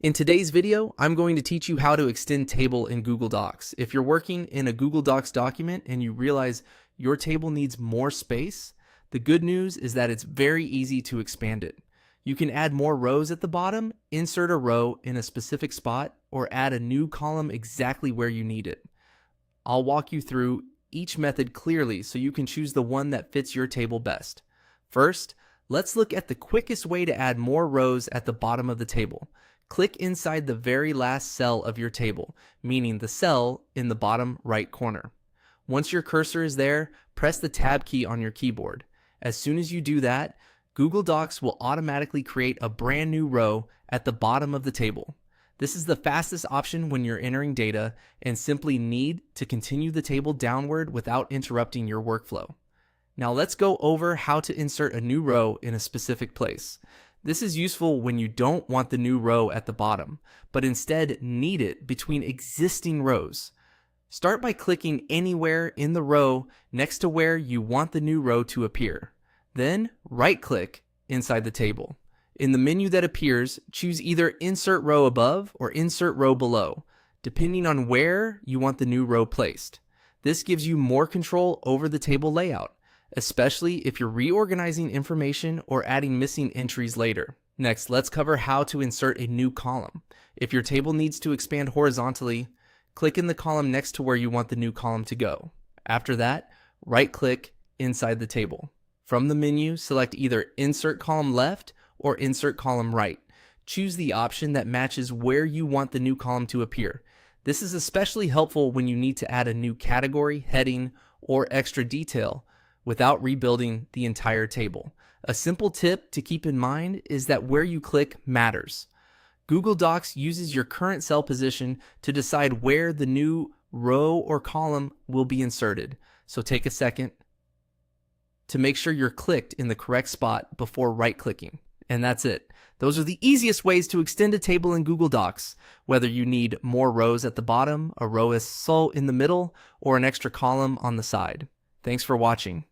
In today's video, I'm going to teach you how to extend table in Google Docs. If you're working in a Google Docs document and you realize your table needs more space, the good news is that it's very easy to expand it. You can add more rows at the bottom, insert a row in a specific spot, or add a new column exactly where you need it. I'll walk you through each method clearly so you can choose the one that fits your table best. First, let's look at the quickest way to add more rows at the bottom of the table. Click inside the very last cell of your table, meaning the cell in the bottom right corner. Once your cursor is there, press the Tab key on your keyboard. As soon as you do that, Google Docs will automatically create a brand new row at the bottom of the table. This is the fastest option when you're entering data and simply need to continue the table downward without interrupting your workflow. Now let's go over how to insert a new row in a specific place. This is useful when you don't want the new row at the bottom, but instead need it between existing rows. Start by clicking anywhere in the row next to where you want the new row to appear. Then right-click inside the table. In the menu that appears, choose either Insert Row Above or Insert Row Below, depending on where you want the new row placed. This gives you more control over the table layout, especially if you're reorganizing information or adding missing entries later. Next, let's cover how to insert a new column. If your table needs to expand horizontally, click in the column next to where you want the new column to go. After that, right-click inside the table. From the menu, select either Insert Column Left or Insert Column Right. Choose the option that matches where you want the new column to appear. This is especially helpful when you need to add a new category, heading, or extra detail without rebuilding the entire table. A simple tip to keep in mind is that where you click matters. Google Docs uses your current cell position to decide where the new row or column will be inserted. So take a second to make sure you're clicked in the correct spot before right-clicking. And that's it. Those are the easiest ways to extend a table in Google Docs, whether you need more rows at the bottom, a row in the middle, or an extra column on the side. Thanks for watching.